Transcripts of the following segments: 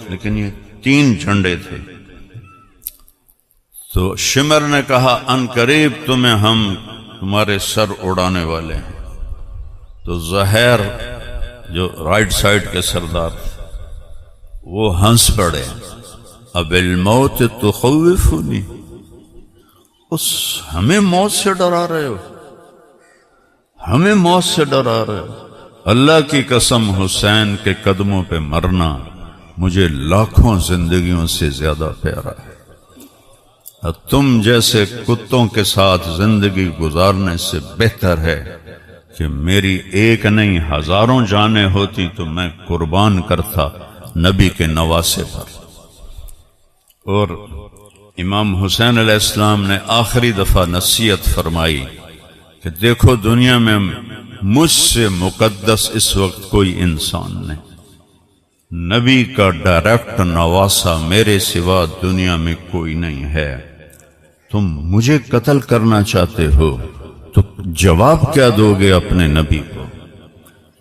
لیکن یہ 3 جھنڈے تھے. تو شمر نے کہا ان قریب تمہیں ہم تمہارے سر اڑانے والے ہیں. تو زہیر جو رائٹ سائڈ کے سردار تھے وہ ہنس پڑے. اب الموت تخوفنی، ہمیں موت سے ڈرا رہے ہو، ہمیں موت سے ڈرا رہے ہو. اللہ کی قسم حسین کے قدموں پہ مرنا مجھے لاکھوں زندگیوں سے زیادہ پیارا ہے. تم جیسے کتوں کے ساتھ زندگی گزارنے سے بہتر ہے کہ میری ایک نہیں ہزاروں جانیں ہوتی تو میں قربان کرتا نبی کے نواسے پر. اور امام حسین علیہ السلام نے آخری دفعہ نصیحت فرمائی کہ دیکھو دنیا میں مجھ سے مقدس اس وقت کوئی انسان نہیں، نبی کا ڈائریکٹ نواسا میرے سوا دنیا میں کوئی نہیں ہے. تم مجھے قتل کرنا چاہتے ہو تو جواب کیا دو گے اپنے نبی کو؟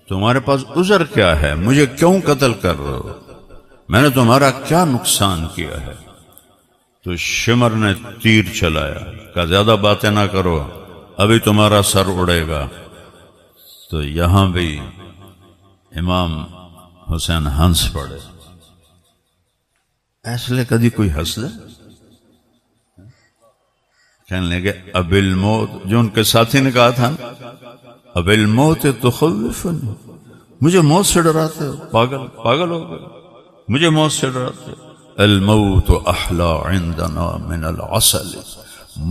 تمہارے پاس عذر کیا ہے؟ مجھے کیوں قتل کر رہے ہو؟ میں نے تمہارا کیا نقصان کیا ہے؟ تو شمر نے تیر چلایا، کہا زیادہ باتیں نہ کرو، ابھی تمہارا سر اڑے گا. تو یہاں بھی امام حسین ہنس پڑے. ایسے کدی کوئی ہنس دے؟ کہنے لگے اب الموت، جو ان کے ساتھی نے کہا تھا اب الموت تخوفنی، مجھے موت سے ڈراتے ہو، پاگل ہو گئے، مجھے موت سے ڈراتے ہو. الموت احلا عندنا من العسل،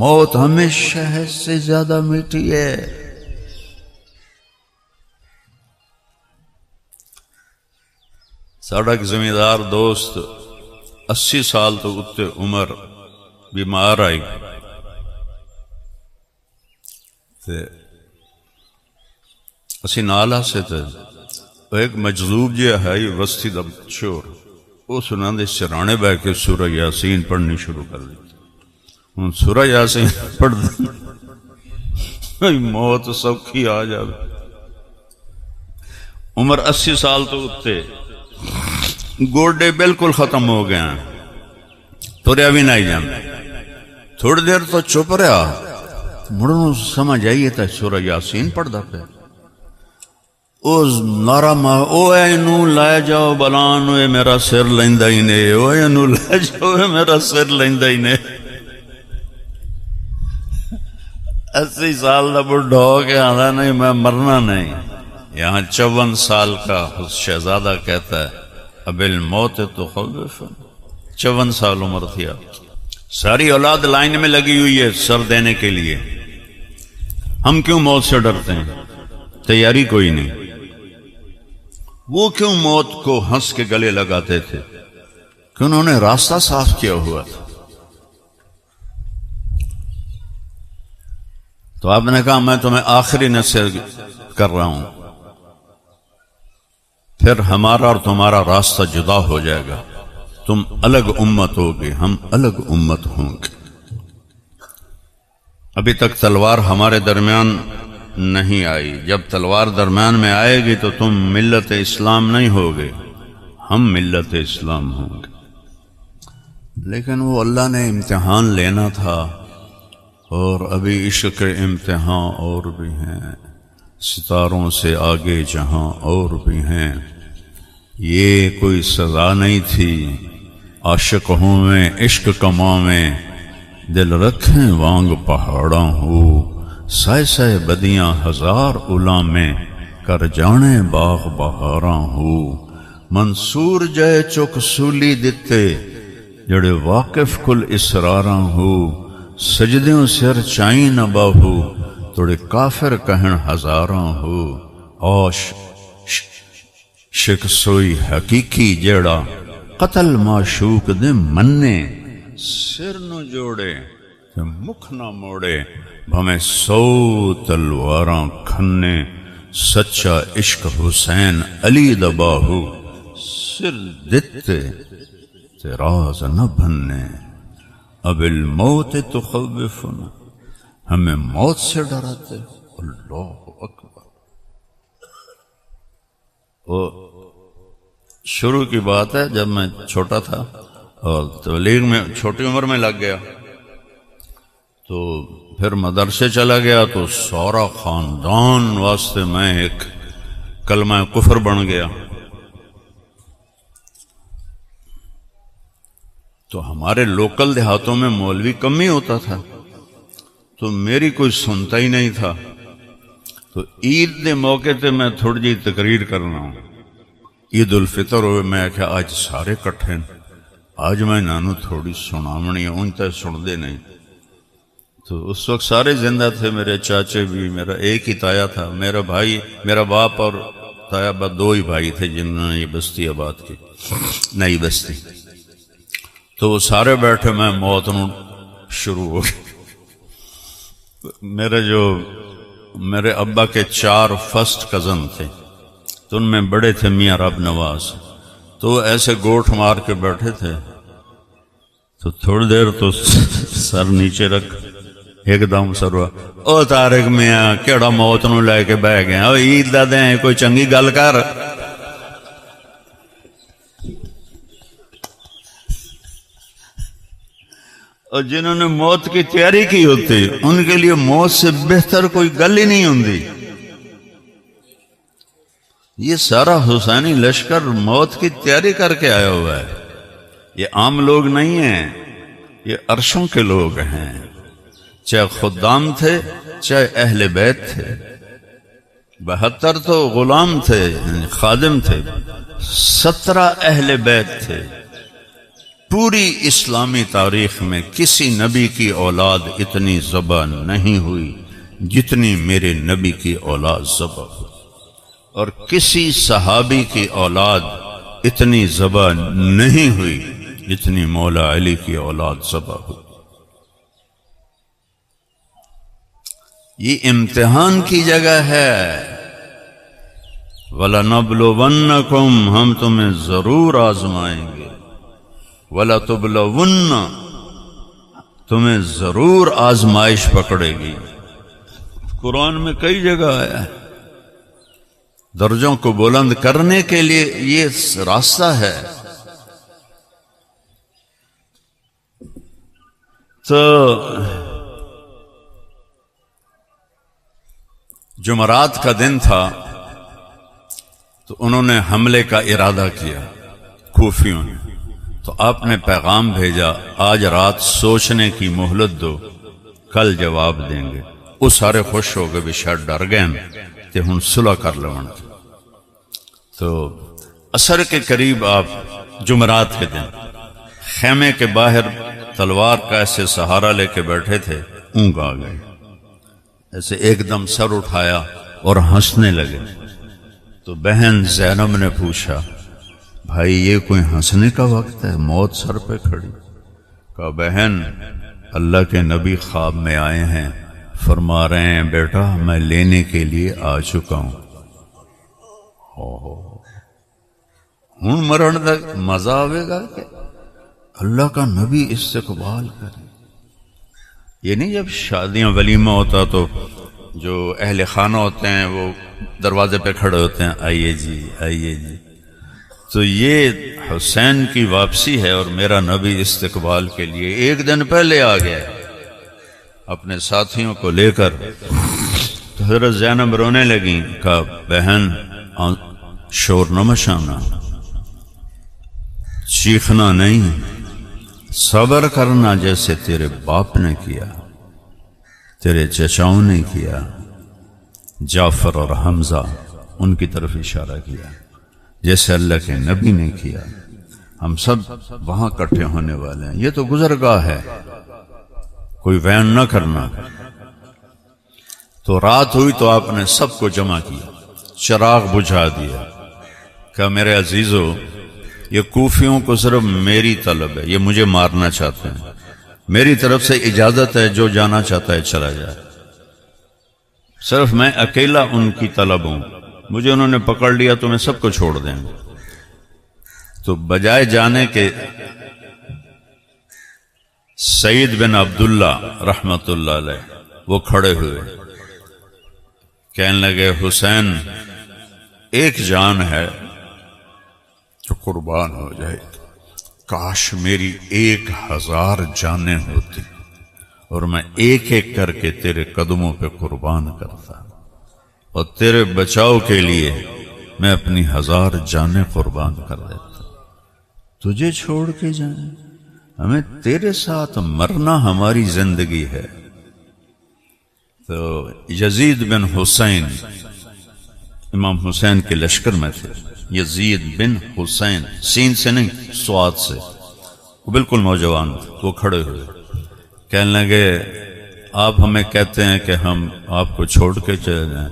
موت ہمیں شہد سے زیادہ میٹھی ہے. ساڑھا ایک زمیندار دوست 80 سال تو اتنے عمر بیمار آئی تے اسی نالا سے تے ایک مجذوب جی ہے یہ وسطی دا چور، وہ سنا دے سرانے بہ کے سورہ یاسین پڑھنی شروع کر دی. ہوں سورہ یاسین پڑھ دی، موت سوکھی آ جائے. عمر 80 سال تو اتنے، گوڈے بالکل ختم ہو گئے ہیں، تریا بھی نہیں جانا. تھوڑی دیر تو چپ رہا، مڑوں سمجھ آئیے تا سورہ یاسین پڑھ دا پہ. نارا او اینو لے جاؤ بلان، اوے میرا سر لیندہ ہی نے، او اینو لے جاؤ اوے میرا سر لیندہ ہی نے. 80 سال دا بڑھا ہو کے آدھا نہیں میں مرنا نہیں. یہاں 54 سال کا شہزادہ کہتا ہے اب الموت تخوفنی. 54 سال عمر تھی آپ، ساری اولاد لائن میں لگی ہوئی ہے سر دینے کے لیے. ہم کیوں موت سے ڈرتے ہیں؟ تیاری کوئی نہیں. وہ کیوں موت کو ہنس کے گلے لگاتے تھے؟ کہ انہوں نے راستہ صاف کیا ہوا تھا. تو آپ نے کہا میں تمہیں آخری نصیحت کر رہا ہوں، پھر ہمارا اور تمہارا راستہ جدا ہو جائے گا. تم الگ امت ہوگے، ہم الگ امت ہوں گے. ابھی تک تلوار ہمارے درمیان نہیں آئی، جب تلوار درمیان میں آئے گی تو تم ملت اسلام نہیں ہوگے، ہم ملت اسلام ہوں گے. لیکن وہ اللہ نے امتحان لینا تھا، اور ابھی عشق کے امتحان اور بھی ہیں، ستاروں سے آگے جہاں اور بھی ہیں. یہ کوئی سزا نہیں تھی. عاشق ہوں میں عشق کماں میں، دل رکھیں وانگ پہاڑاں ہو. سائے سائے بدیاں ہزار الاں میں، کر جانے باغ بہاراں ہو. منصور جائے چک سولی دتے، جڑے واقف کل اسراراں ہو. سجدیوں سر چائیں نہ باہو، توڑے کافر کہن ہزاراں ہو. اوش شک سوئی حقیقی جیڑا، قتل معشوق دے مننے. سر نو جوڑے تے مکھ نہ موڑے، بھمیں 100 تلواراں کھنے. سچا عشق حسین علی دباہو، سر دتے تے راز نہ بھنے. اب الموت تخوفنا، ہمیں موت سے ڈراتے. اللہ اکبر. شروع کی بات ہے، جب میں چھوٹا تھا اور تبلیغ میں چھوٹی عمر میں لگ گیا، تو پھر مدرسے چلا گیا تو سارا خاندان واسطے میں ایک کلمہ کفر بن گیا۔ تو ہمارے لوکل دیہاتوں میں مولوی کم ہی ہوتا تھا، تو میری کوئی سنتا ہی نہیں تھا۔ تو عید دے موقع تے میں تھوڑی جی تقریر کرنا ہوں، عید الفطر ہوئے، میں کہ آج سارے کٹھے ہیں، آج میں نانو تھوڑی سنامنی ان تے سن دے نہیں۔ تو اس وقت سارے زندہ تھے، میرے چاچے بھی، میرا ایک ہی تایا تھا، میرا بھائی، میرا باپ اور تایا با دو ہی بھائی تھے جنہوں نے یہ بستی آباد کی، نئی بستی۔ تو وہ سارے بیٹھے، میں موت نو شروع ہو گئی۔ میرے ابا کے 4 فرسٹ کزن تھے، تو ان میں بڑے تھے میاں رب نواز، تو وہ ایسے گوٹھ مار کے بیٹھے تھے۔ تو تھوڑی دیر تو سر نیچے رکھ، ایک دم سر ہوا، او طارق میاں کیڑا موت نو لے کے بہ گیا، او عید دا دیں کوئی چنگی گل کر۔ اور جنہوں نے موت کی تیاری کی ہوتی ان کے لیے موت سے بہتر کوئی گل ہی نہیں ہوندی۔ یہ سارا حسینی لشکر موت کی تیاری کر کے آیا ہوا ہے، یہ عام لوگ نہیں ہیں، یہ عرشوں کے لوگ ہیں، چاہے خدام تھے چاہے اہل بیت تھے، 72 تو غلام تھے، خادم تھے، 17 اہل بیت تھے۔ پوری اسلامی تاریخ میں کسی نبی کی اولاد اتنی ذبح نہیں ہوئی جتنی میرے نبی کی اولاد ذبح ہوئی، اور کسی صحابی کی اولاد اتنی ذبح نہیں ہوئی جتنی مولا علی کی اولاد ذبح ہوئی۔ یہ امتحان کی جگہ ہے۔ وَلَنَبْلُوَنَّكُمْ، ہم تمہیں ضرور آزمائیں گے، وَلَتُبْلَوُنَّ، تمہیں ضرور آزمائش پکڑے گی۔ قرآن میں کئی جگہ آیا ہے، درجوں کو بلند کرنے کے لیے یہ راستہ ہے۔ تو جمعرات کا دن تھا، تو انہوں نے حملے کا ارادہ کیا کوفیوں نے، تو آپ نے پیغام بھیجا آج رات سوچنے کی مہلت دو، کل جواب دیں گے۔ وہ سارے خوش ہو گئے، بھی شاید ڈر گئے تے ہن صلح کر لون۔ تو عصر کے قریب آپ جمعرات کے دن خیمے کے باہر تلوار کا ایسے سہارا لے کے بیٹھے تھے، اونگ آ گئے، ایسے ایک دم سر اٹھایا اور ہنسنے لگے۔ تو بہن زینب نے پوچھا، بھائی یہ کوئی ہنسنے کا وقت ہے، موت سر پہ کھڑی؟ کہا بہن اللہ کے نبی خواب میں آئے ہیں، فرما رہے ہیں بیٹا میں لینے کے لیے آ چکا ہوں۔ ہوں مرن تک مزہ آئے گا کہ اللہ کا نبی استقبال کرے۔ یہ نہیں جب شادیاں ولیمہ ہوتا تو جو اہل خانہ ہوتے ہیں وہ دروازے پہ کھڑے ہوتے ہیں، آئیے جی آئیے جی۔ تو یہ حسین کی واپسی ہے، اور میرا نبی استقبال کے لیے ایک دن پہلے آ گیا اپنے ساتھیوں کو لے کر۔ تو حضرت زینب رونے لگیں، کہا بہن شور نہ مچانا، چیخنا نہیں، صبر کرنا جیسے تیرے باپ نے کیا، تیرے چچاؤں نے کیا، جعفر اور حمزہ، ان کی طرف اشارہ کیا، جیسے اللہ کے نبی نے کیا۔ ہم سب وہاں کٹھے ہونے والے ہیں، یہ تو گزرگاہ ہے، کوئی وین نہ کرنا۔ تو رات ہوئی تو آپ نے سب کو جمع کیا، چراغ بجھا دیا، کہ میرے عزیزو یہ کوفیوں کو صرف میری طلب ہے، یہ مجھے مارنا چاہتے ہیں، میری طرف سے اجازت ہے، جو جانا چاہتا ہے چلا جائے، صرف میں اکیلا ان کی طلب ہوں، مجھے انہوں نے پکڑ لیا تو میں سب کو چھوڑ دیں گے۔ تو بجائے جانے کے سعید بن عبداللہ رحمت اللہ علیہ وہ کھڑے ہوئے، کہنے لگے حسین ایک جان ہے تو قربان ہو جائے. کاش میری 1000 جانیں ہوتی اور میں ایک ایک کر کے تیرے قدموں پہ قربان کرتا، اور تیرے بچاؤ کے لیے میں اپنی 1000 جانیں قربان کر دیتا. تجھے چھوڑ کے جائیں، ہمیں تیرے ساتھ مرنا ہماری زندگی ہے. تو یزید بن حسین امام حسین کے لشکر میں تھے. یزید بن حسین، سین سے نہیں سواد سے، وہ بالکل نوجوان تھے. وہ کھڑے ہوئے کہنے لگے آپ ہمیں کہتے ہیں کہ ہم آپ کو چھوڑ کے چلے جائیں.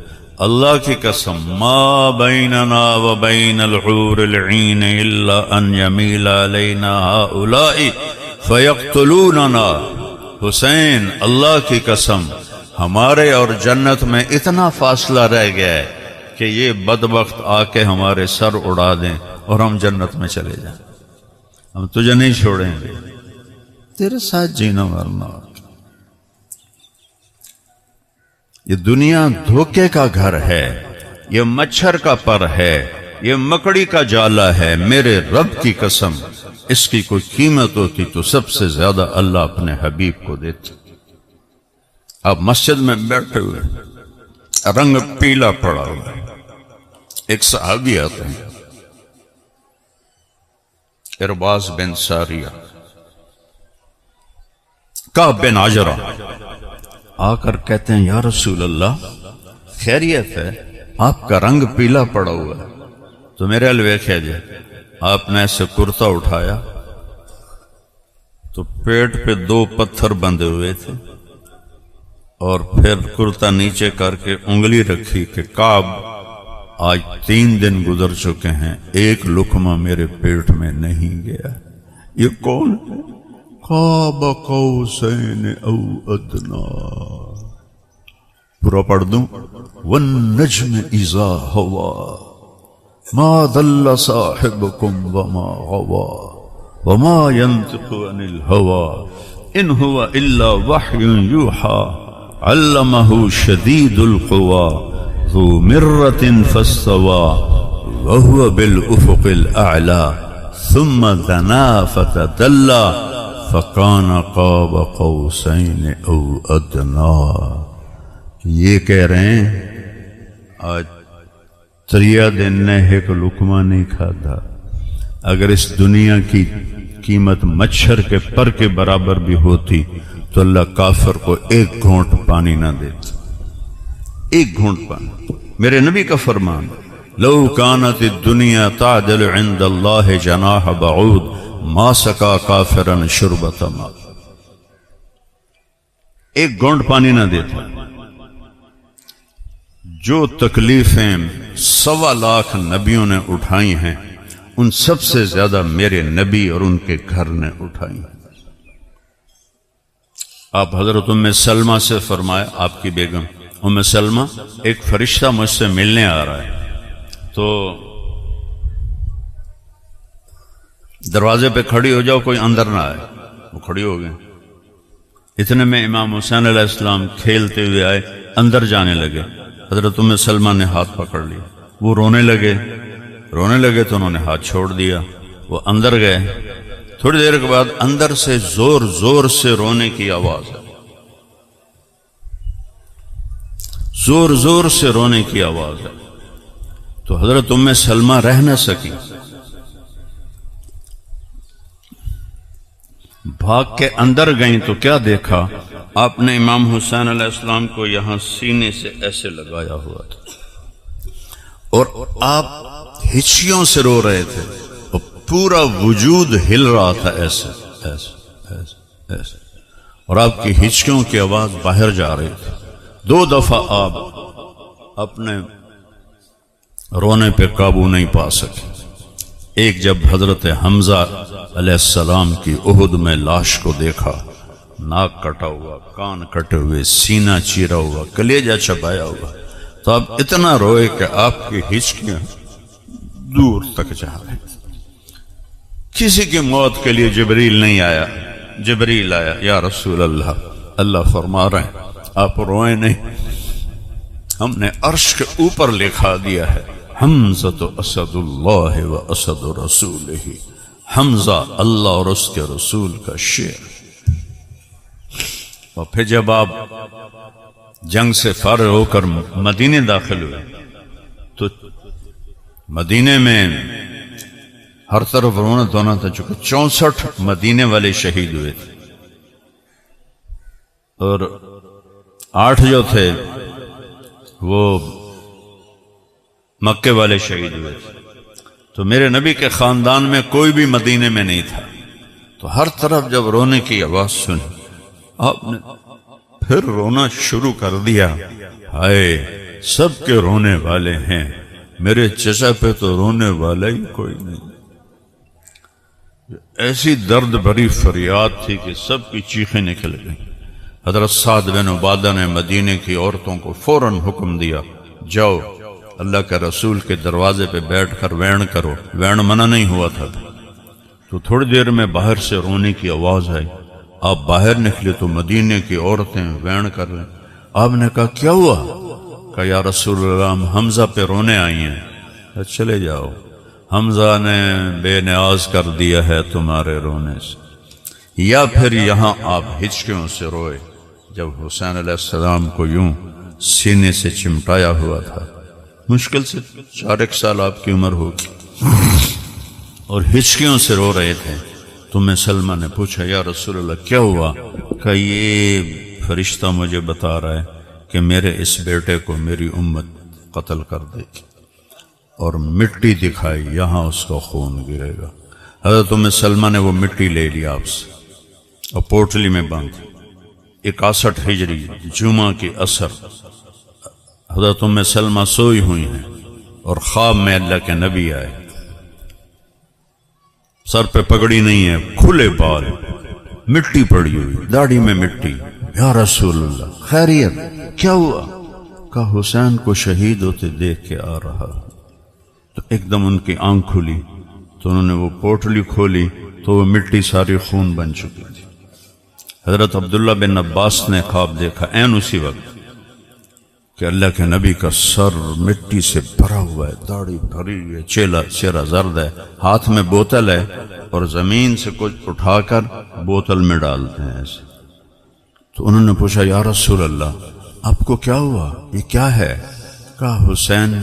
اللہ کی قسم ما بیننا و بین الحور العین الا ان یمیل علینا ہؤلاء فیقتلوننا. حسین اللہ کی قسم ہمارے اور جنت میں اتنا فاصلہ رہ گیا ہے کہ یہ بدبخت آ کے ہمارے سر اڑا دیں اور ہم جنت میں چلے جائیں. ہم تجھے نہیں چھوڑیں گے، تیرے ساتھ جینا مرنا. یہ دنیا دھوکے کا گھر ہے، یہ مچھر کا پر ہے، یہ مکڑی کا جالا ہے. میرے رب کی قسم اس کی کوئی قیمت ہوتی تو سب سے زیادہ اللہ اپنے حبیب کو دیتے. آپ مسجد میں بیٹھے ہوئے، رنگ پیلا پڑا ہوا ہے. ایک صحابی آتے ہیں ارباز بن ساریہ، کعب بن عجرہ، آ کر کہتے ہیں یا رسول اللہ خیریت ہے؟ آپ کا رنگ پیلا پڑا ہوا ہے. تو میرے الویخیا جی، آپ نے ایسے کرتا اٹھایا تو پیٹ پہ 2 پتھر بندھے ہوئے تھے، اور پھر کرتا نیچے کر کے انگلی رکھی کہ کعب آج 3 دن گزر چکے ہیں، ایک لقمہ میرے پیٹ میں نہیں گیا. یہ کون ہے؟ قاب قوسین او ادنا. پورا پڑھ دوں. والنجم اذا ہوا ما ضل صاحبکم وما غوا وما ينطق عن الهوى ان هو الا وحی یوحی علمہ شدید القوى ذو مرۃ فاستوى وهو بالافق الاعلى ثم دنا فتدلى فکان قاب قوسین او ادنا. یہ کہہ رہے ہیں آج 3 دن نے ایک لقمہ نہیں کھاتا. اگر اس دنیا کی قیمت مچھر کے پر کے برابر بھی ہوتی تو اللہ کافر کو 1 گھونٹ پانی نہ دیتا. 1 گھونٹ پانی. میرے نبی کا فرمان لو کانت الدنیا تعدل عند اللہ جناح بعود ما سکا کافرا شربۃ ماء. 1 گھونٹ پانی نہ دیتا. جو تکلیفیں 1.25 لاکھ نبیوں نے اٹھائی ہیں ان سب سے زیادہ میرے نبی اور ان کے گھر نے اٹھائی ہیں. آپ حضرت ام سلمہ سے فرمایا، آپ کی بیگم ام سلمہ، ایک فرشتہ مجھ سے ملنے آ رہا ہے تو دروازے پہ کھڑی ہو جاؤ، کوئی اندر نہ آئے. وہ کھڑی ہو گئے. اتنے میں امام حسین علیہ السلام کھیلتے ہوئے آئے، اندر جانے لگے. حضرت ام سلمہ نے ہاتھ پکڑ لیا. وہ رونے لگے تو انہوں نے ہاتھ چھوڑ دیا. وہ اندر گئے. تھوڑی دیر کے بعد اندر سے زور زور سے رونے کی آواز ہے. زور زور سے رونے کی آواز ہے. تو حضرت ام سلمہ رہ نہ سکی، بھاگ کے اندر گئیں تو کیا دیکھا؟ آپ نے امام حسین علیہ السلام کو یہاں سینے سے ایسے لگایا ہوا تھا اور آپ ہچکیوں سے رو رہے تھے اور پورا وجود ہل رہا تھا ایسے ایسے ایسے ایسے، اور آپ کی ہچکیوں کی آواز باہر جا رہی تھی. 2 دفعہ آپ اپنے رونے پہ قابو نہیں پا سکے. ایک جب حضرت حمزہ علیہ السلام کی احد میں لاش کو دیکھا، ناک کٹا ہوا، کان کٹے ہوئے، سینہ چیرا ہوا، کلیجہ چبایا ہوا، تو آپ اتنا روئے کہ آپ کی ہچکیاں دور تک جا رہی. کسی کی موت کے لیے جبریل نہیں آیا. جبریل آیا، یا رسول اللہ، اللہ فرما رہے ہیں آپ روئیں نہیں، ہم نے عرش کے اوپر لکھا دیا ہے حمزہ اسد اللہ و اسد رسولہ، حمزہ اللہ اور اس کے رسول کا شیر۔ اور پھر جب آپ جنگ سے فارغ ہو کر مدینے داخل ہوئے تو مدینے میں ہر طرف رونق ہونا تھا، چونکہ 64 مدینے والے شہید ہوئے تھے اور 8 جو تھے وہ مکے والے شہید ہوئے تھے۔ تو میرے نبی کے خاندان میں کوئی بھی مدینے میں نہیں تھا، تو ہر طرف جب رونے کی آواز سنی آپ نے پھر رونا شروع کر دیا، ہائے سب کے رونے والے ہیں، میرے چچا پہ تو رونے والا ہی کوئی نہیں۔ ایسی درد بھری فریاد تھی کہ سب کی چیخیں نکل گئیں۔ حضرت سعد بن عبادہ نے مدینے کی عورتوں کو فوراً حکم دیا، جاؤ اللہ کے رسول کے دروازے پہ بیٹھ کر وین کرو۔ وین منع نہیں ہوا تھا۔ تو تھوڑی دیر میں باہر سے رونے کی آواز آئی، آپ باہر نکلے تو مدینے کی عورتیں وین کر رہے۔ آپ نے کہا کیا ہوا؟ کہا یا رسول اللہ ہم حمزہ پہ رونے آئی ہیں۔ چلے جاؤ، حمزہ نے بے نیاز کر دیا ہے تمہارے رونے سے۔ یا پھر یہاں آپ ہچکیوں سے روئے جب حسین علیہ السلام کو یوں سینے سے چمٹایا ہوا تھا، مشکل سے 4 سال آپ کی عمر ہوگی، اور ہچکیوں سے رو رہے تھے۔ تو میں سلمہ نے پوچھا یا رسول اللہ کیا ہوا؟ کہ یہ فرشتہ مجھے بتا رہا ہے کہ میرے اس بیٹے کو میری امت قتل کر دے گی، اور مٹی دکھائی یہاں اس کا خون گرے گا۔ حضرت سلمہ نے وہ مٹی لے لی آپ سے اور پوٹلی میں باندھی۔ 61 ہجری جمعہ کی عصر حضرت سلمہ سوئی ہوئی ہیں اور خواب میں اللہ کے نبی آئے، سر پہ پگڑی نہیں ہے، کھلے بال، مٹی پڑی ہوئی، داڑھی میں مٹی۔ یا رسول اللہ خیریت کیا ہوا؟ کہا حسین کو شہید ہوتے دیکھ کے آ رہا۔ تو ایک دم ان کی آنکھ کھلی تو انہوں نے وہ پوٹلی کھولی تو وہ مٹی ساری خون بن چکی تھی۔ حضرت عبداللہ بن عباس نے خواب دیکھا عین اسی وقت کہ اللہ کے نبی کا سر مٹی سے بھرا ہوا ہے، داڑھی بھری ہے، چہرہ زرد ہے، ہاتھ میں بوتل ہے اور زمین سے کچھ اٹھا کر بوتل میں ڈالتے ہیں ایسے۔ تو انہوں نے پوچھا یا رسول اللہ آپ کو کیا ہوا، یہ کیا ہے؟ کہا حسین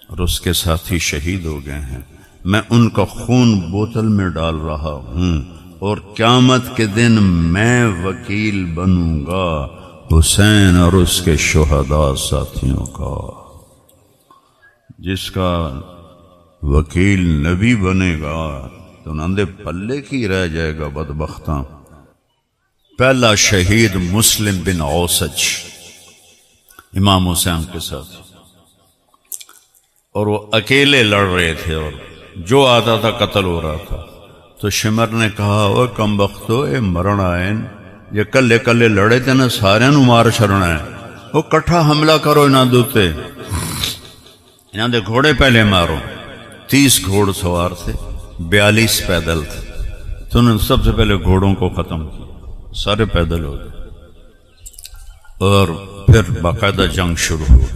اور اس کے ساتھی شہید ہو گئے ہیں، میں ان کا خون بوتل میں ڈال رہا ہوں، اور قیامت کے دن میں وکیل بنوں گا حسین اور اس کے شہداء ساتھیوں کا۔ جس کا وکیل نبی بنے گا تو نندے پلے کی رہ جائے گا بدبختاں۔ پہلا شہید مسلم بن اوسج امام حسین کے ساتھ، اور وہ اکیلے لڑ رہے تھے اور جو آتا تھا قتل ہو رہا تھا۔ تو شمر نے کہا او کم بختو اے مرن آئے، یہ کلے کلے لڑے تھے نا، سارے نو مار چھڑنا ہے، وہ کٹھا حملہ کرو انہاں دوتے، انہاں دے گھوڑے پہلے مارو۔ 30 گھوڑ سوار تھے، 42 پیدل تھے، تو انہوں نے سب سے پہلے گھوڑوں کو ختم کیا، سارے پیدل ہو گئے، اور پھر باقاعدہ جنگ شروع ہو۔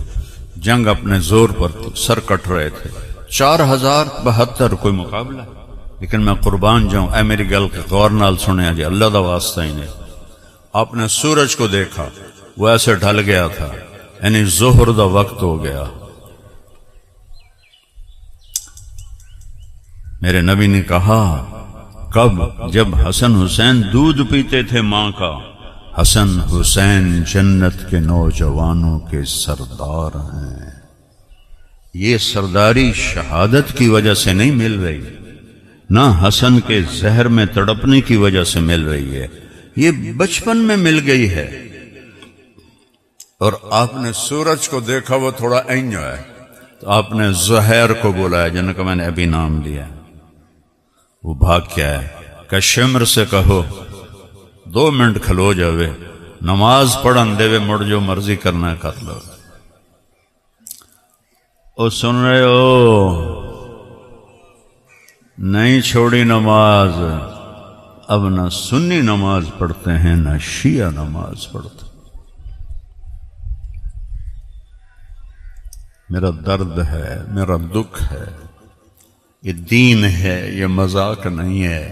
جنگ اپنے زور پر تھی، سر کٹ رہے تھے، 4072 کوئی مقابلہ، لیکن میں قربان جاؤں، اے میری گل کے غور نال سنے جی، اللہ دا واسطہ ہی نہیں۔ آپ نے سورج کو دیکھا، وہ ایسے ڈھل گیا تھا، یعنی ظہر دا وقت ہو گیا۔ میرے نبی نے کہا کب؟ جب حسن حسین دودھ پیتے تھے ماں کا۔ حسن حسین جنت کے نوجوانوں کے سردار ہیں۔ یہ سرداری شہادت کی وجہ سے نہیں مل رہی، نہ حسن کے زہر میں تڑپنے کی وجہ سے مل رہی ہے، یہ بچپن میں مل گئی ہے۔ اور آپ نے سورج کو دیکھا، وہ تھوڑا اینجو ہے، تو آپ نے زہیر کو بولا ہے، جن کا میں نے ابھی نام لیا، وہ بھاگ کیا ہے کہ شمر سے کہو 2 منٹ کھلو جاوے، نماز پڑھن دے وے، مڑ جو مرضی کرنا ہے کر لو۔ او سن رہے ہو؟ نہیں چھوڑی نماز، اب نہ سنی نماز پڑھتے ہیں نہ شیعہ نماز پڑھتے۔ میرا درد ہے، میرا دکھ ہے، یہ دین ہے، یہ مذاق نہیں ہے۔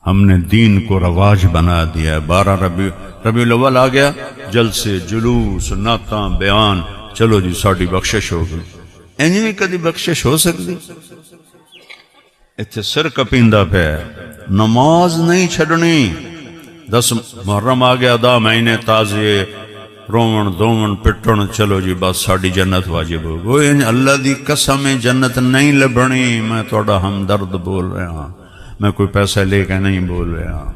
ہم نے دین کو رواج بنا دیا ہے۔ 12 ربیع الاول آ گیا، جلسے، جلوس، نعتاں، بیان، چلو جی ساڑی بخشش ہو گئی۔ اینی بھی کدی بخشش ہو سکتی؟ اتھے سر کپیندہ پہ نماز نہیں چھڑنی۔ 10 محرم آ گیا، 10 مہینے تازیے، رومن دومن پٹن، چلو جی بس ساڑی جنت واجب ہو گئی۔ اللہ دی قسم جنت نہیں لبھنی۔ میں تھوڑا ہمدرد بول رہا ہوں، میں کوئی پیسہ لے کے نہیں بول رہا ہوں۔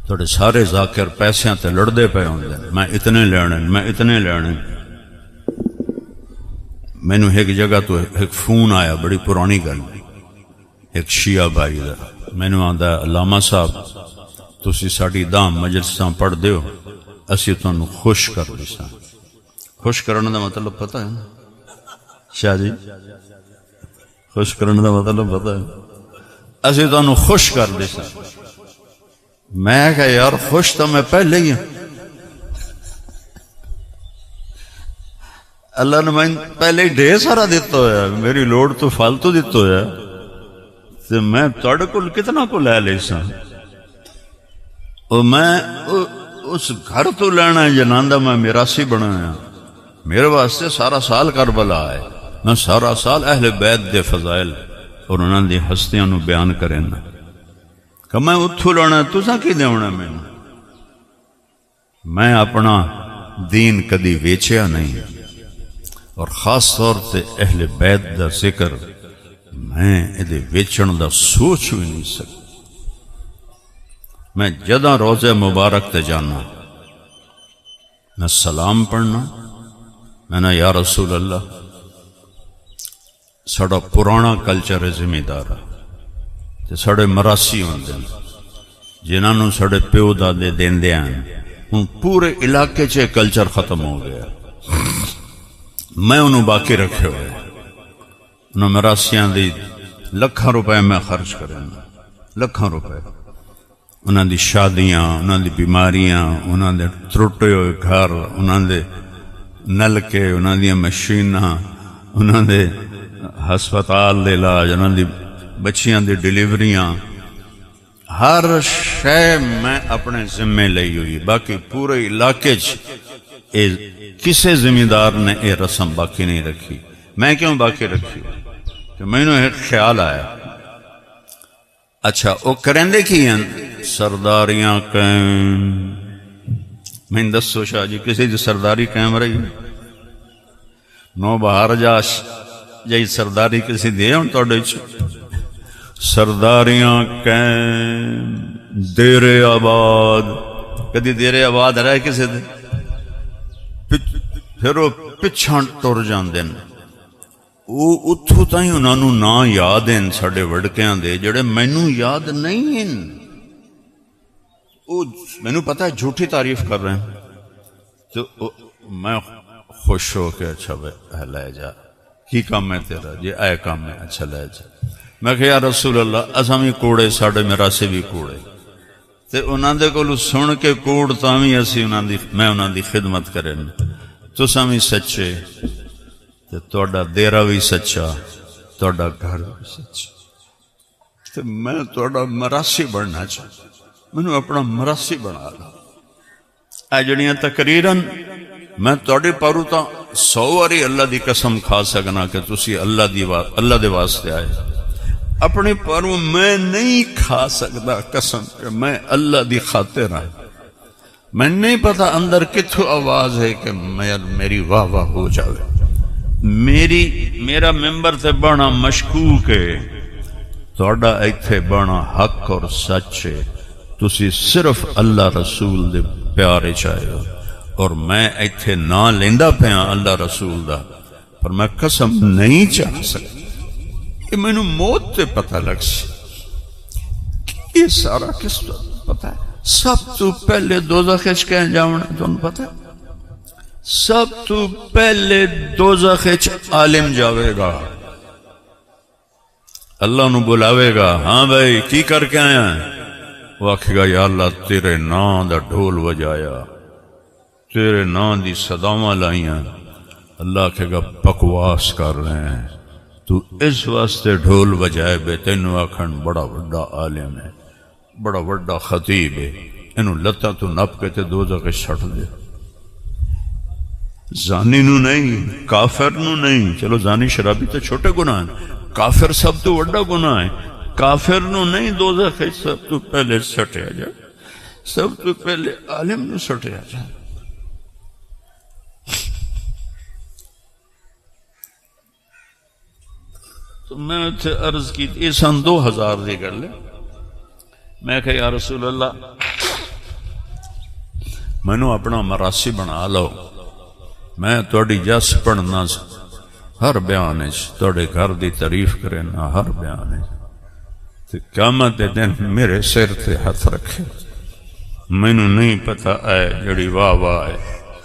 تھوڑے سارے ذاکر پیسیاں تے لڑدے پہ ہوں دے، میں اتنے لینے، میں اتنے لینے۔ میں نے ایک جگہ تو ایک فون آیا، بڑی پرانی گل، ایک شیعہ بھائی دا، میں نے آندا علامہ صاحب تسی ساڑی دام مجلساں پڑھ دیو، اسی تانوں خوش کر دیساں۔ خوش کرنے دا مطلب پتہ ہے نا شاہ جی؟ خوش کرنے دا مطلب پتہ ہے؟ اسی تانوں خوش کر دیساں۔ میں کہا یار خوش تو میں پہلے ہی ہوں، اللہ نے میں پہلے ہی ڈھیر سارا دیتا ہویا، میری لوڑ تو فالتو دیتا ہویا، تو میں توڑے کل کتنا کو لے لے ساں، اور میں اس گھر تو لینا ہے جناندہ میں میراسی بنایا۔ میرے واسطے سارا سال کربلا ہے، میں سارا سال اہل بیت دے فضائل اور انہوں نے ہستیاں نو بیان کرنا کہ میں اتھو لینا، تساں کی دیونا میں اپنا دین کدی ویچیا نہیں، اور خاص طور تے اہل بیت دا ذکر میں ادھے ویچن دا سوچ بھی نہیں سکتا۔ میں جدہ روزے مبارک تے جانا، میں سلام پڑھنا، میں نے یا رسول اللہ ساڑا پرانا کلچر ہے زمیندارا تے ساڑے مراسی ہوندے جنہاں نوں ساڑے پیو دادے دیندے ہیں، ان پورے علاقے چے کلچر ختم ہو گیا۔ میں انہوں باقی رکھے ہوئے، انہوں مراسیاں دی لکھاں روپے میں خرچ کریں، لکھاں روپے، انہوں دی شادیاں، انہوں دی بیماریاں، انہوں دے ترٹے ہوئے گھر، انہوں دے نلکے، انہوں دی مشیناں، انہوں دے ہسپتال دے علاج، انہوں دی بچیاں دی ڈیلیوریاں، ہر شے میں اپنے ذمے لئی ہوئی۔ باقی پورے علاقے کسے زمیندار نے یہ رسم باقی نہیں رکھی۔ میں کیوں باقی رکھی؟ کہ میں نے ایک خیال آیا، اچھا وہ کرندے کی ہیں سرداریاں قائم، میں دسو شاہ جی کسی دی سرداری قائم رہی؟ نو بہار جاش جائی سرداری کسی دے ہوں توڑے سرداریاں قائم، دیر آباد، کدی دیر آباد رہے کسی دے؟ پھر وہ پچھاں ٹر جاندے ہیں، وہ اتھو تائیں انہوں نا یاد ہیں ساڑے وڑکیاں دے جڑے مینوں یاد نہیں ہیں۔ مینوں پتہ ہے جھوٹی تعریف کر رہے ہیں، تو میں خوش ہو کے اچھا لے جا، کی کام ہے تیرا؟ جی اے کام ہے، اچھا لے جا۔ میں کہا یا رسول اللہ اساں بھی کوڑے، ساڑے میراسے بھی کوڑے، تے انہاں دے کولو سن کے کوڑ تاویں اسی میں انہاں دی خدمت کریں، تساں بھی سچے تے تہاڈا دیرا بھی سچا، تہاڈا گھر بھی سچا، تے میں تہاڈا مراسی بننا چاہتا، مینوں اپنا مراسی بنا لو۔ اے جڑیاں تقریراً میں تہاڈے پارو تاں 100 واری اللہ دی قسم کھا سکنا کہ تسی اللہ دے واسطے آئے، اپنے پاروں میں نہیں کھا سکتا قسم کہ میں اللہ دی خاطر آئے۔ میں نہیں پتا اندر کتھو آواز ہے کہ میری واہ واہ ہو جاوے، میرا ممبر تے بڑا مشکوک ہے، توڑا ایتھے بڑا حق اور سچ ہے، تسی صرف اللہ رسول دے پیارے چاہے ہو، اور میں ایتھے نہ لیندہ پیاں اللہ رسول دا، پر میں قسم نہیں چاہ سکتا، یہ میں نے موت تے پتہ لگ سی، یہ سارا کس پتہ ہے؟ سب تو پہلے دوزخ وچ کہیں جاونا تمہیں پتہ ہے؟ سب تو پہلے دوزخ وچ عالم جاوے گا، اللہ نو بلاوے گا، ہاں بھائی کی کر کے آیا ہے؟ وہ آکھے گا یا اللہ تیرے نام دا ڈھول وجایا، تیرے نام دی صداواں لائیاں، اللہ کہے گا بکواس کر رہے ہیں، تو اس واسطے ڈھول بجائے بے تینوں آکھن بڑا وڈا عالم ہے، بڑا وڈا خطیب ہے، انہوں لتاں تو نپ کے تے دوزخ سٹ دے۔ زانی نو نہیں، کافر نو نہیں، چلو زانی شرابی تو چھوٹے گناہ ہیں، کافر سب تو وڈا گناہ ہے، کافر نو نہیں دوزخ سب تو پہلے سٹیا جائے، سب تو پہلے عالم نو سٹیا جائے۔ تو میں اتھے عرض کی یہ سن 2000 دی گل ہے، میں کہا یا رسول اللہ مینوں اپنا مراسی بنا لو، میں توڑی جس پڑھنا ہر بیان توڑے گھر دی تعریف کرنا ہر بیان تے قیامت دے دن میرے سر تے ہاتھ رکھے، مینوں نہیں پتا ہے جڑی واہ واہ ہے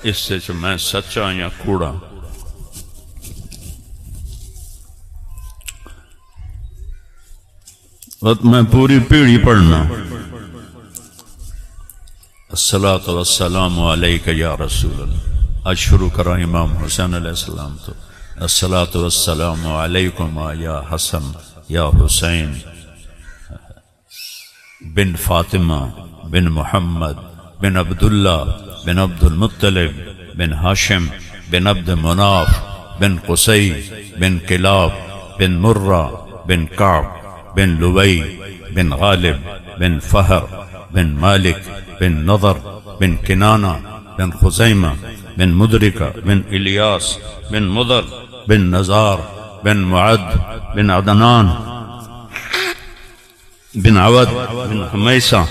اس سے میں سچا یا کوڑا۔ وقت میں پوری پیڑھی پڑھنا، الصلاۃ والسلام علیک یا رسول اللہ، آج شروع کرا امام حسین علیہ السلام تو، الصلاۃ والسلام علیکم یا حسن یا حسین بن فاطمہ بن محمد بن عبداللہ بن عبد المطلب بن ہاشم بن عبد مناف بن قصی بن کلاب بن مرہ بن کعب بن لوی بن غالب بن فہر بن مالک بن نضر بن کنانہ بن خزیمہ بن مدرکہ بن الیاس بن مضر بن نزار بن معد بن عدنان بن عود بن حمیسہ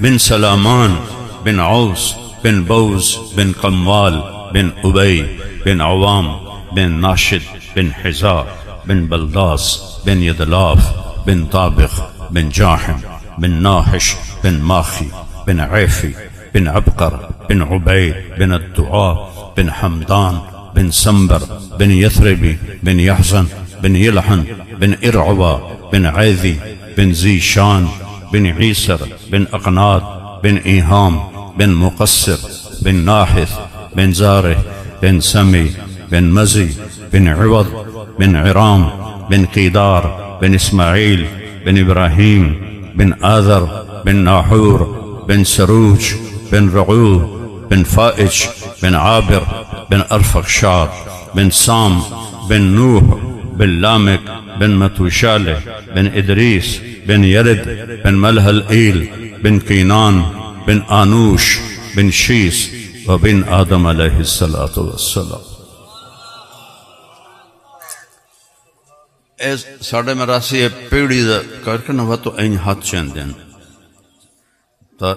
بن سلامان بن عوس بن بوز بن قموال بن ابی بن عوام بن ناشد بن حزا بن بلداس بن یدلاف بن طابق بن جاحم بن ناحش بن ماخی بن عیفی بن عبقر بن عبید بن الدعاء بن حمدان بن سنبر بن يثربي بن يحزن بن يلحن بن إرعوى بن عيذي بن زيشان بن عيسر بن أقناط بن إيهام بن مقصر بن ناحث بن زاره بن سمي بن مزي بن عوض بن عرام بن قيدار بن إسماعيل بن إبراهيم بن آذر بن ناحور بن سروج بن رعوذ بن فائج بن عابر بن أرفخشاد بن سام بن نوح بن لامك بن متوشالة بن إدريس بن يرد بن ملهلئيل بن كينان بن آنوش بن شيس وبن آدم عليه الصلاة والسلام۔ اس ساڑھے مراسی پیڑی دا کر کے نوہ تو این ہاتھ چندین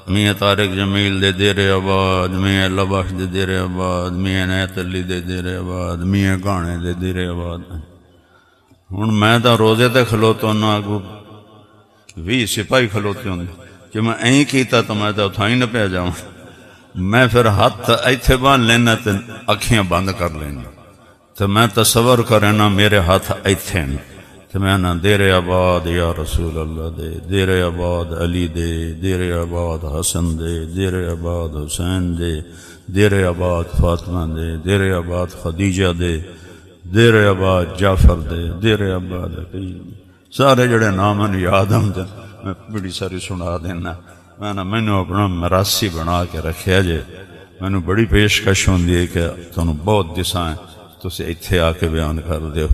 میاں طارق جمیل دے دیر آباد، میاں لبخش دے دیر آباد، میاں نیت علی دے دیر آباد، میاں گانے دے دیر آباد۔ ہن میں تا روزے تے کھلوتا ہوں آگو 20 سپاہی کھلوتے ہوں کہ میں این کیتا تو میں تا اتھائی نہ پہ جاؤں، میں پھر ہاتھ ایتھے بان لینا تے اکھیاں بند کر لینا تو میں تصور کرنا میرے ہاتھ ایتھے ہیں تو میں نا دیر آباد یا رسول اللہ دے، دیر آباد علی دے، دیر آباد حسن دے، دیر آباد حسین دے، دیر آباد فاطمہ دے، دیر آباد خدیجہ دے، دیر آباد جعفر دے، دیر آباد سارے جڑے نامن یاد ہوں دے میں بڑی ساری سنا دینا۔ میں نے اپنا مراسی بنا کے رکھیا جے، میں نے بڑی پیشکش ہوں دی کہ تنہوں بہت دسائیں تو اسے اتھے آ کے بیان کر دیو،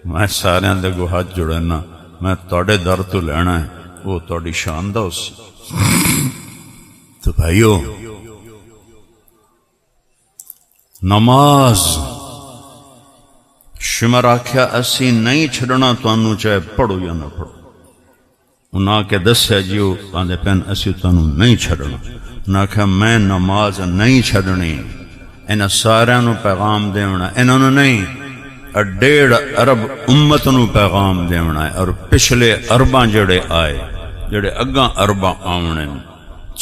میں سارے اندے کو ہاتھ جڑنا، میں توڑے در تو لینا ہے وہ توڑی شان دا اس تو بھائیو نماز شمر آکھیا اسی نہیں چھڑنا تو انہوں چاہے پڑھو یا نہ پڑھو، انہاں کے دس ہے جیو آندے پین اسی تو انہوں نہیں چھڑنا، انہاں کہا میں نماز نہیں چھڑنی، انہاں سارے انہوں پیغام دیونا، انہوں نہیں 1.5 ارب امت نو پیغام دیونا ہے، اور پچھلے ارباں جڑے آئے جڑے اگاں ارباں آونے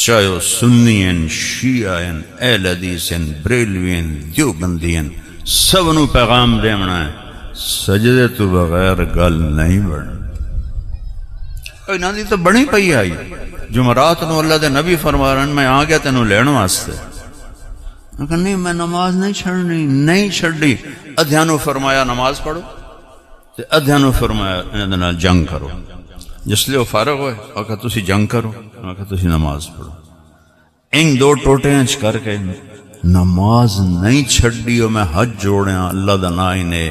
چاہے وہ سنین، شیعین، اہل حدیثین، بریلوین، دیوبندین، سب نو پیغام دیونا ہے، سجدے تو بغیر گل نہیں بڑھ انہاں دی تو بڑی پئی آئی، جمعرات نو اللہ دے نبی فرما رہے ہیں میں آ گیا تینوں لین واسطے. میں کہا نہیں میں نماز نہیں چھڑنی، نہیں چھڑی. ادھیاں نو فرمایا نماز پڑھو تے ادھیاں نو فرمایا انہاں دے نال جنگ کرو. جس لئے وہ فارغ ہوئے اور کہا تسی جنگ کرو، میں کہا تسی نماز پڑھو. ان دو ٹوٹیاں کر کے نماز نہیں چھڑی. اور میں حج جوڑیاں اللہ دا نائی نے.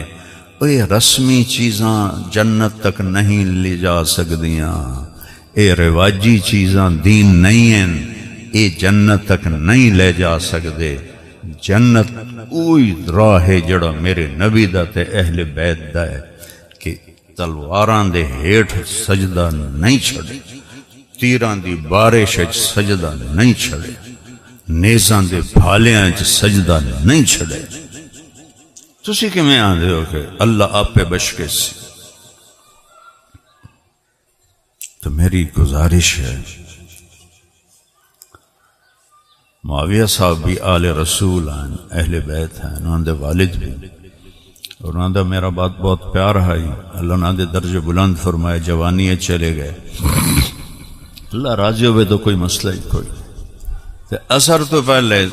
یہ رسمی چیزاں جنت تک نہیں لے جا سکدیاں، یہ رواجی چیزاں دین نہیں ہیں، یہ جنت تک نہیں لے جا سکدے. جنت اوہی راہ ہے جڑا میرے نبی دا تے اہل بیت دا ہے کہ تلواراں دے ہیٹھ سجدہ نہیں چھڑے، تیراں دی بارش وچ سجدہ نہیں چھڑے، نیزاں دے پھالیاں وچ سجدہ نہیں چھڑے. تسی کیویں آندے ہو کہ اللہ آپ پہ بشکے سی؟ تو میری گزارش ہے، معاویہ صاحب بھی آل رسول ہیں، اہل بیت ہیں، انہوں دے والد بھی، اور انہوں دا میرا بات بہت پیار ہے. اللہ انہوں دے درجے بلند فرمائے، جوانی چلے گئے. اللہ راضی ہوئے تو کوئی مسئلہ ہی کوئی. اثر تو پہلے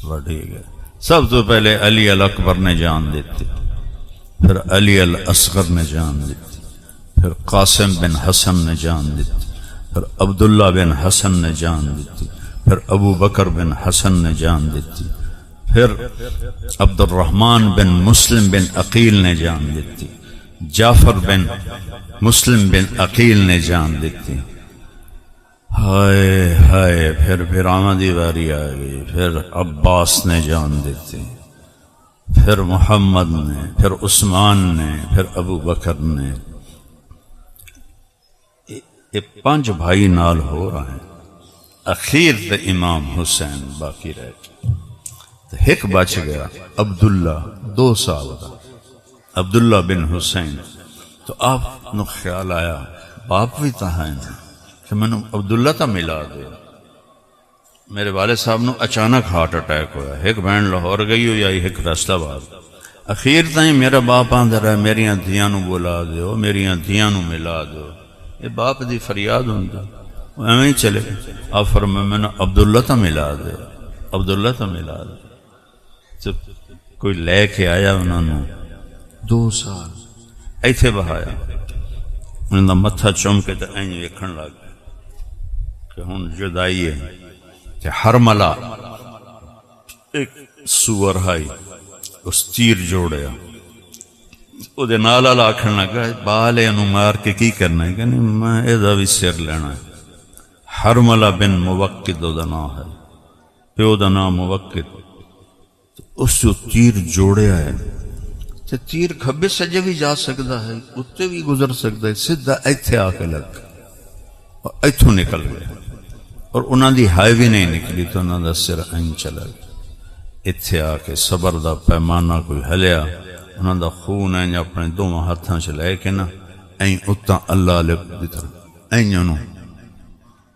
بڑھی گئے. سب تو پہلے علی الاکبر نے جان دیتی، پھر علی الاصغر نے جان دیتی، پھر قاسم بن حسن نے جان دیتی، پھر عبداللہ بن حسن نے جان دیتی، پھر ابو بکر بن حسن نے جان دیتی، پھر عبد الرحمن بن مسلم بن عقیل نے جان دیتی، جعفر بن مسلم بن عقیل نے جان دیتی. ہائے ہائے پھر آمدی واری آ گئی، پھر عباس نے جان دیتی، پھر محمد نے، پھر عثمان نے، پھر ابو بکر نے. یہ 5 بھائی نال ہو رہے ہیں. اخیر تے امام حسین باقی رہ گئے. ایک بچ گیا عبداللہ 2 سال کا، عبداللہ بن حسین. تو آپ نو خیال آیا باپ بھی تا ہے کہ میں نے عبداللہ تا ملا دے. میرے والد صاحب نو اچانک ہارٹ اٹیک ہویا، ایک بہن لاہور گئی ہوئی آئی، ایک فیصلہ آباد. اخیر تائیں میرا باپ آندر ہے میریاں دھیاں نو بولا دیو، میریاں دھیاں نو ملا دو. یہ باپ دی فریاد ہوندا، وہ ایویں ہی چلے. آپ فرمائے میں نے عبداللہ تا ملا دے، عبداللہ تا ملا دے. تو کوئی لے کے آیا انہوں نے 2 سال ایتھے بہایا. انہوں نے متھا چوم کے تو این ویکھن لگ گیا کہ ہن جدائی ہے. کہ حرملہ ایک سور ہائی اس تیر جوڑیا، او دے نالا لاکھن لگا بالے انہوں مار کے کی کرنا ہے کہ نہیں میں ایدہ بھی سر لینا ہے. حرملہ بن موقد دا نام ہے، پیو دا نام موقد. اس جو تیر جوڑیا ہے تو تیر کھبے سجے بھی جا سکتا ہے، اتے بھی گزر سکتا ہے. سدھا ایتھے آ کے لگ اور ایتھوں نکل گیا، اور انہاں دی ہائی بھی نہیں نکلی تو انہاں دا سر این چلا گیا. ایتھے آ کے صبر دا پیمانہ کوئی ہلیا، انہاں دا خون این اپنے 2 ہاتھاں چ لے کے نا این اتاں اللہ لے دی طرح این انہوں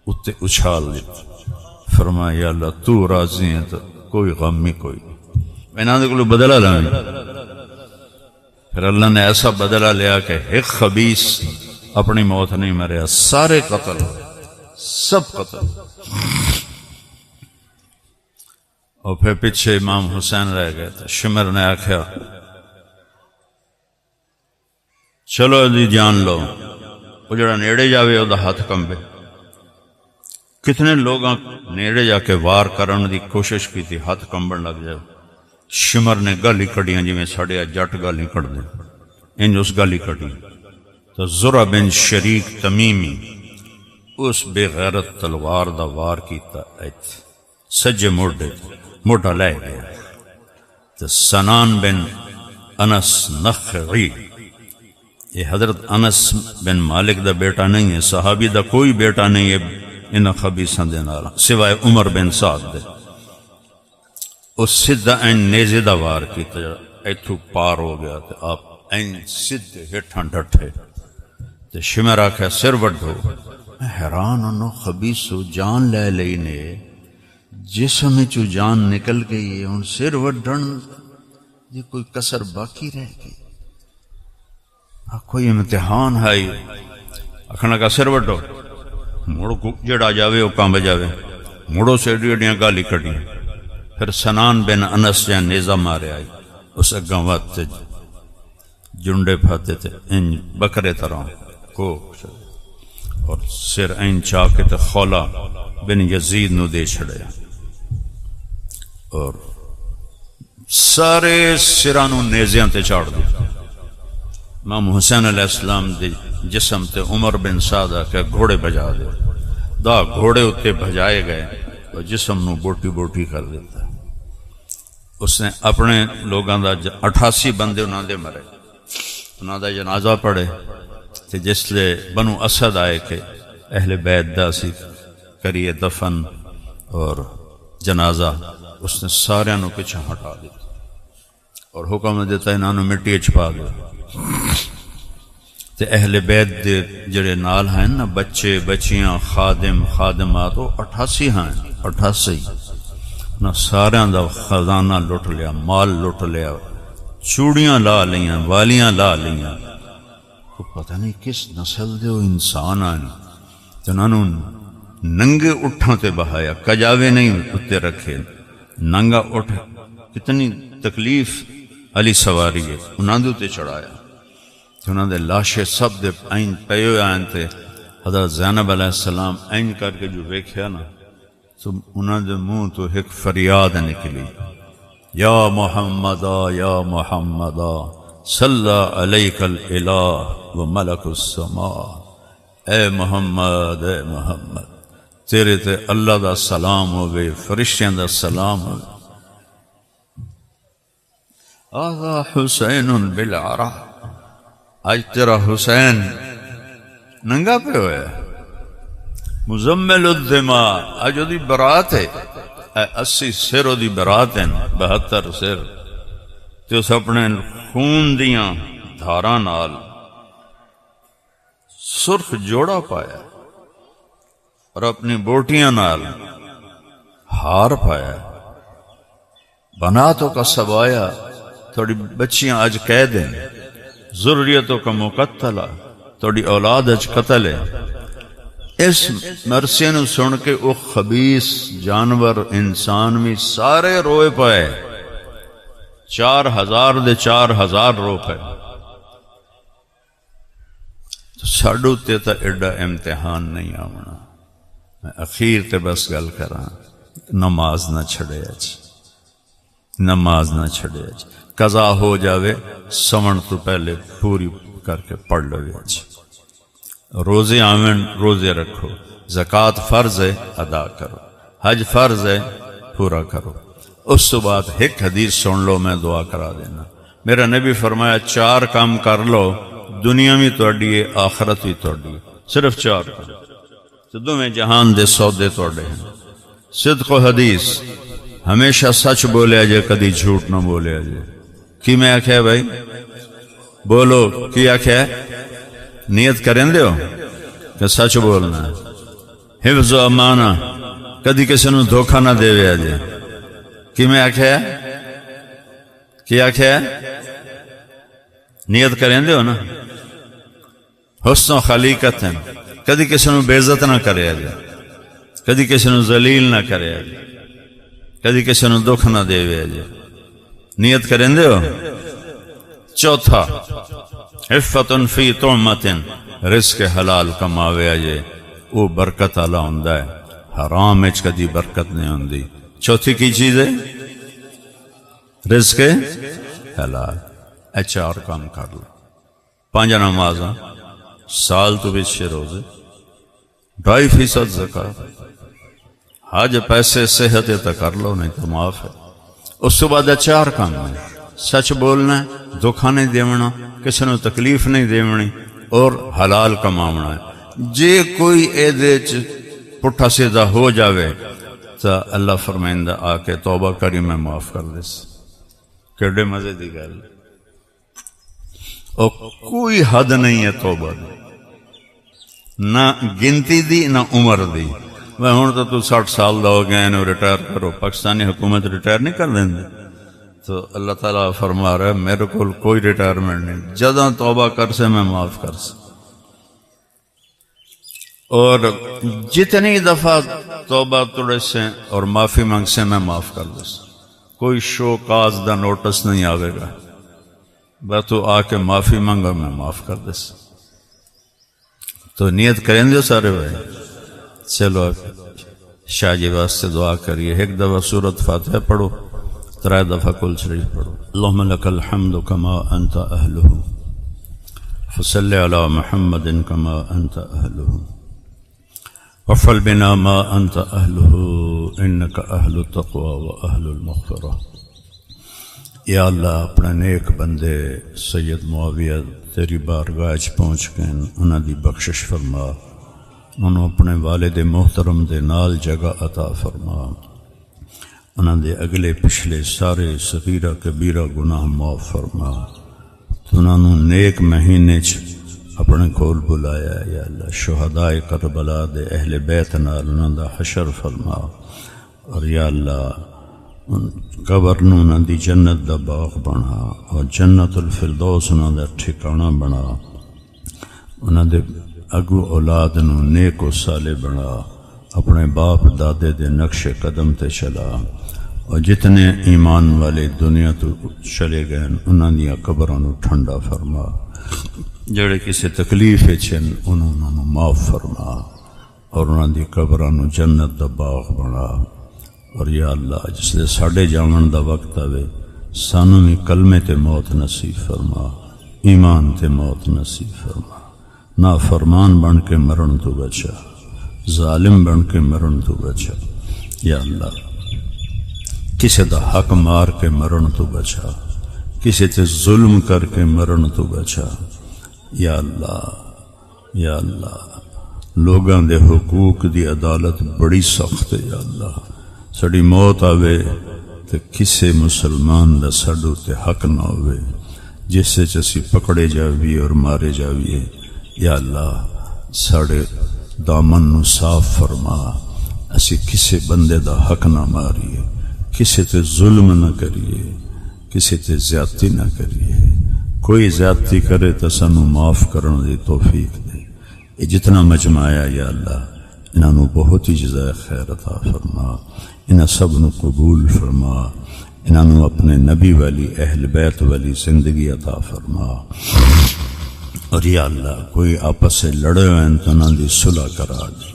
اتے اچھال دیتا. فرمایا یا اللہ تو راضی ہے تو کوئی غم ہی کوئی. میں نہ کو بدلہ لائیں. پھر اللہ نے ایسا بدلہ لیا کہ ایک خبیث اپنی موت نہیں مریا، سارے قتل سب قتل. اور پھر پیچھے امام حسین رہ گئے تھے. شمر نے آکھیا چلو جی جان لو. وہ جڑا نیڑے جاوے وہ دا ہاتھ کمبے. کتنے لوگاں نیڑے جا کے وار کرن دی کوشش کی تھی، ہاتھ کمبن لگ جائے. شمر نے گالی کڑیاں جی میں ساڑے جٹ گالی کڑ دیں انج اس گالی کڑی. تو زرہ بن شریک تمیمی اس بے غیرت تلوار دا وار کیتا ایت سجے موڈا لے گیا. تو سنان بن انس نخعی، یہ حضرت انس بن مالک دا بیٹا نہیں ہے، صحابی دا کوئی بیٹا نہیں ہے انہاں خبیثاں دے نال سوائے عمر بن سعد دے. اس سدھا این نیزے دا وار کیتا، ایتھو پار ہو گیا تو آپ این سدھے ہٹھاں ڈٹھے. تو شمر آکھا سر وڈھو. میں حیران انہوں خبیثو جان لے لئی نے، جسم چو جان نکل گئی ہے، ان سر وڈھن یہ کوئی کسر باقی رہ گئی. کوئی امتحان ہے. اکھنا کا سر وڈھو. مڑ جڑا جاوے وہ کانب جاوے، مڑو سے ڈیڑیاں گالی کٹی، پھر سنان بن انس جہاں نیزہ مارے آئی، اس اگاں وقت جنڈے پھاتے تھے ان بکرے طرح کو، اور سر این چاہ کے تے خولا بن یزید نو دے چھڑیا، اور سارے سرانو نیزیاں تے چاڑ دی۔ امام حسین علیہ السلام دی جسم تے عمر بن سعدہ کہ گھوڑے بجا دے، دا گھوڑے اتے بجائے گئے اور جسم نو بوٹی بوٹی کر دیتا۔ اس نے اپنے لوگاں دا 88 بندے انہاں دے مرے، انہاں دا جنازہ پڑھے، تے جس لے بنو اسد آئے کہ اہل بیت دا سی کریے دفن اور جنازہ، اس نے سارے نو پیچھے ہٹا دیتا اور حکم دیتا انہاں نو مٹی چھپا دو۔ تے اہل بیت دے جڑے نال ہیں نا، بچے بچیاں خادم خادمات، وہ 88 ہیں، 88 نہ ساریاں دا خزانہ لٹ لیا، مال لٹ لیا، چوڑیاں لا لیاں، والیاں لا لیاں۔ تو پتہ نہیں کس نسل دے وہ انسان آئے، جنہوں ننگے اٹھاں تے بہایا، کجاوے نہیں اتے رکھے، ننگا اٹھ، کتنی تکلیف علی سواری ہے، انہاں دے اتے چڑھایا، انہاں دے لاشے سب دے این پیو آئیں تے حضرت زینب علیہ السلام این کر کے جو ویکھیا نا، تو انہاں دے منہ تو ایک فریاد نکلی، یا محمدا یا محمدا صلی علیک الالہ و ملک السماء، اے محمد اے محمد تیرے تے اللہ دا سلام ہوئے، فرشتیاں دا سلام ہوئے۔ آذا حسین بالعرا، آج تیرا حسین ننگا پہ ہویا، مزمل الدماء، آج دی برات ہے، 80 سر دی برات ہیں، 72 سر، تے اس اپنے خون دیاں دھاراں نال سرخ جوڑا پایا اور اپنی بوٹیاں نال ہار پایا، بناتوں کا سبایا، تھوڑی بچیاں آج قید ہیں، ذریتوں کا مقتلہ، تھوڑی اولاد آج قتل ہے۔ اس مرثیے نو سن کے او خبیث جانور انسان بھی سارے روئے پائے، 4000 دے 4000 رو پائے۔ تو ساڈو تے تا ایڈا امتحان نہیں آونا۔ میں اخیر تے بس گل کراں، نماز نہ چھڑے اج، نماز نہ چھڑے اج، قضا ہو جاوے سمن تو پہلے پوری کر کے پڑھ لو اج۔ روزے آمن روزے رکھو، زکوٰۃ فرض ہے ادا کرو، حج فرض ہے پورا کرو۔ اس تو بعد ایک حدیث سن لو، میں دعا کرا دینا۔ میرا نبی فرمایا 4 کام کر لو، دنیا بھی توڑی ہے آخرت بھی توڑی ہے، صرف 4 کرو تو دونوں جہان دے سودے توڑے ہیں۔ صدق و حدیث، ہمیشہ سچ بولے جے، کدی جھوٹ نہ بولے جے۔ کی میں آکھیا بھائی بولو، کی آکھیا نیت کریں دے ہو کہ سچ بولنا ہے، حفظ و امانہ، کدی کسی نو دھوکہ نہ دے وے جے۔ کی میں آکھیا کی آکھیا نیت کریں دے ہو نا، حسن و خلیقت ہیں، کدی کسی نو بے عزت نہ کرے جے، کدی کسی نو ذلیل نہ کرے جے، کدی کسی نو دکھ نہ دے وے جے، نیت کریں دے ہو۔ چوتھا عفت فی طعمت، رزق حلال کماوے جے، وہ برکت والا ہوندا ہے، حرام وچ کدی برکت نہیں ہوندی۔ چوتھی کی چیز ہے رزق حلال۔ اے 4 کام کر لو، 5 نمازاں، سال تو پیچھے روزے، 2.5% زکوٰۃ، حج پیسے صحت ہے تو کر لو، نہیں تو معاف ہے۔ اس کے بعد 4 کام ہے، سچ بولنا ہے، دھوکہ نہیں دیونا، کسی نے تکلیف نہیں دیونی، اور حلال کماونا ہے۔ جے کوئی اے دے پٹھا سیدھا ہو جاوے تو اللہ فرمائندہ آ کے توبہ کری میں معاف کر دیس۔ کیڑے مزے دی گل، اور کوئی حد نہیں ہے توبہ دی، نہ گنتی دی نہ عمر دی۔ میں ہوں تو 60 سال دا ہو گیا انہوں ریٹائر کرو، پاکستانی حکومت ریٹائر نہیں کر دیں دے، تو اللہ تعالیٰ فرما رہا ہے میرے کو کوئی ریٹائرمنٹ نہیں، جداں توبہ کر سے میں معاف کر سے۔ اور جتنی دفعہ توبہ توڑے سے اور معافی مانگ سے میں معاف کر دے سا، کوئی شو کاز دا نوٹس نہیں آوے گا، بس تو آ کے معافی مانگا میں معاف کر دے سا۔ تو نیت کریں دے سارے بھائی، چلو شاہ جی واسطے دعا کریے۔ ایک دفعہ سورۃ فاتحہ پڑھو، 3 دفعہ کل شریف پڑھو۔ اللہم لک الحمد کما انت اہلہ فصل علی محمد کما انت اہلہ وفعل بنا ما انت اہلہ انک اہل التقوی و اہل المغفرہ۔ یا اللہ اپنے نیک بندے سید معاویہ تیری بارگاہ چ پہنچ گئے، انہاں دی بخشش فرما، انہوں اپنے والد محترم دے نال جگہ عطا فرما، انہاں دے اگلے پچھلے سارے صغیرہ کبیرہ گناہ معاف فرما، انہاں نوں نیک مہینے چ اپنے کول بلایا ہے۔ یا اللہ شہدائے کربلا دے اہل بیت نال انہاں دا حشر فرما، اور یا اللہ قبر نوں انہاں دی جنت دا باغ بنا، اور جنت الفردوس انہاں دا ٹھکانہ بنا، انہاں دے اگو اولاد نو نیک و صالح بنا، اپنے باپ دادے دے نقش قدم تے چلا، اور جتنے ایمان والے دنیا تو چلے گئے انہاں دیا قبراں نو ٹھنڈا فرما، جڑے کسی تکلیف چن انہاں نو معاف فرما، اور انہاں دی قبراں نو جنت دا باغ بنا۔ اور یا اللہ جس لے ساڈے جاون دا وقت آوے سانو بھی کلمے تے موت نصیب فرما، ایمان تے موت نصیب فرما، نافرمان بن کے مرن تو بچا، ظالم بن کے مرن تو بچا۔ یا اللہ کسی دا حق مار کے مرن تو بچا، کسی تے ظلم کر کے مرن تو بچا۔ یا اللہ یا اللہ لوگاں دے حقوق دی عدالت بڑی سخت ہے۔ یا اللہ ساڈی موت آوے تے کسے مسلمان دا ساڈو تے حق نہ ہوئے جس سے اسی پکڑے جاویے اور مارے جاویے۔ یا اللہ ساڑے دامن نو صاف فرما، اسی کسے بندے دا حق نہ ماریے، کسے تے ظلم نہ کریے، کسے تے زیادتی نہ کریے، کوئی زیادتی کرے تو سانو معاف کرن دی توفیق دے۔ یہ جتنا مجمع آیا یا اللہ انہاں نو بہت ہی جزائے خیر عطا فرما، انہاں سب نو قبول فرما، انہاں نو اپنے نبی والی اہل بیت والی زندگی عطا فرما۔ اور یا اللہ کوئی آپس سے لڑے ہوئے تو انہاں دی صلح کرا دے،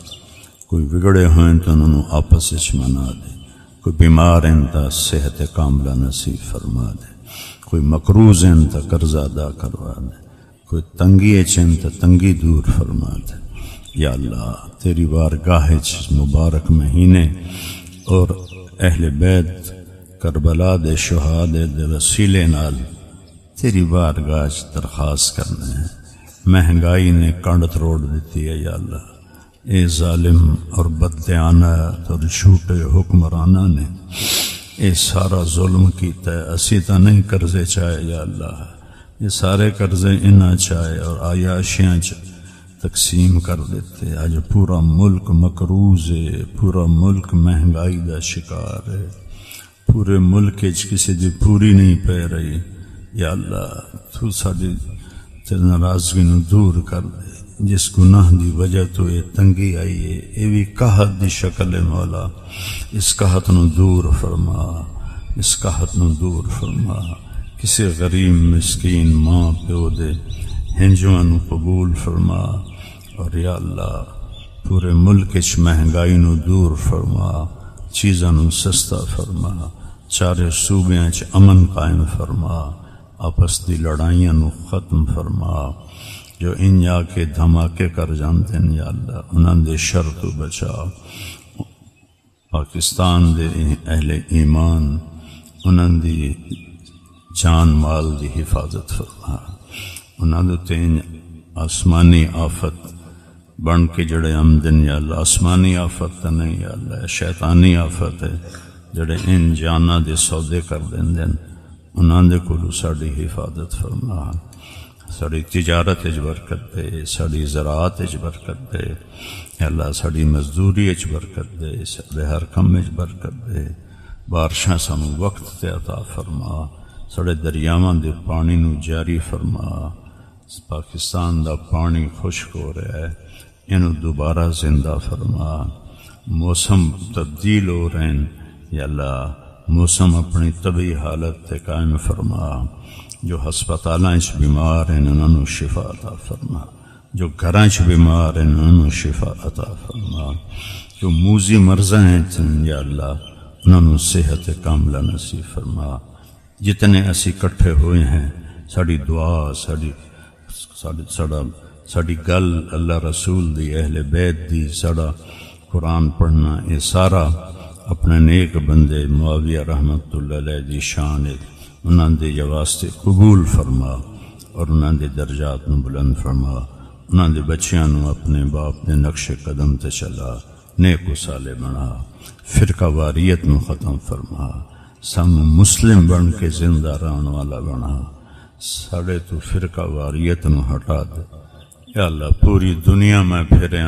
کوئی بگڑے ہوئے تو انہاں آپس سے منا دے، کوئی بیمار ہیں تو صحت کاملہ نصیب فرما دے، کوئی مقروض ہیں تو قرض ادا کروا دے، کوئی تنگی ہیں تو تنگی دور فرما دے۔ یا اللہ تیری بارگاہ مبارک مہینے اور اہل بیت کربلا دے شہادے دے وسیلے نال تیری بارگاہ درخواست کرنے ہیں۔ مہنگائی نے کنڈ تروڑ دیتی ہے یا اللہ، اے ظالم اور بددیانت اور جھوٹے حکمرانہ نے اے سارا ظلم کیتا ہے، اسی تا نہیں قرضے چاہے یا اللہ، یہ سارے قرضے انہاں چاہے اور عیاشیاں تقسیم کر دیتے۔ آج پورا ملک مقروض ہے، پورا ملک مہنگائی دا شکار ہے، پورے ملک کسی دی پوری نہیں پہ رہی۔ یا اللہ تو ساڈی ناراضگی نو دور کر دے، جس گناہ دی وجہ تو یہ تنگی آئی ہے یہ بھی قحط دی شکل ہے مولا، اس قحط نو دور فرما، اس قحط نو دور فرما، کسی غریب مسکین ماں پیو دے ہنجواں نو قبول فرما، اور یا اللہ پورے ملک چ مہنگائی نو دور فرما، چیزاں نو سستا فرما، چارے صوبیاں چ امن قائم فرما، آپس دی لڑائیاں نو ختم فرما، جو ان جا کے دھماکے کر جانتے ہیں یا اللہ انہاں دے شر تو بچا، پاکستان دے اہل ایمان انہاں دی جان مال دی حفاظت فرما، انہاں دے تین آسمانی آفت بن کے جڑے آمدن یا اللہ، آسمانی آفت تا نہیں یا اللہ شیطانی آفت ہے جڑے ان جانا دے سودے کر دیں انہاں دے کولو ساڑی حفاظت فرما، ساڑی تجارت اچ برکت دے، ساڑی زراعت اچ برکت دے یا اللہ، ساڑی مزدوری اچ برکت دے، ساڑے ہر کم اچ برکت دے، بارشاں سانو وقت تے عطا فرما، ساڑے دریاواں دے پانی نو جاری فرما، پاکستان دا پانی خشک ہو رہا ہے، انہوں دوبارہ زندہ فرما۔ موسم تبدیل ہو رہے ہیں یا اللہ، موسم اپنی طبعی حالت تے قائم فرما۔ جو ہسپتالاں وچ بیمار ہیں انہوں نے شفا عطا فرما، جو گھراں وچ بیمار ہیں انہوں نے شفا عطا فرما، جو موذی مرضاں ہیں یا اللہ انہوں نے صحت کاملہ نصیب فرما۔ جتنے اسی کٹھے ہوئے ہیں ساڑی دعا، ساڑی گل اللہ رسول دی، اہل بیت دی، ساڑا قرآن پڑھنا، یہ سارا اپنے نیک بندے معاویہ رحمت اللہ علیہ دی شان انہاں دے واسطے قبول فرما، اور انہاں دے درجات نو بلند فرما، انہاں دے بچیاں نو اپنے باپ دے نقش قدم تے چلا، نیک و صالح بنا، فرقہ واریت نو ختم فرما، سم مسلم بن کے زندہ رہن والا بنا، ساڑے تو فرقہ واریت نو ہٹا دے یا اللہ۔ پوری دنیا میں پھرے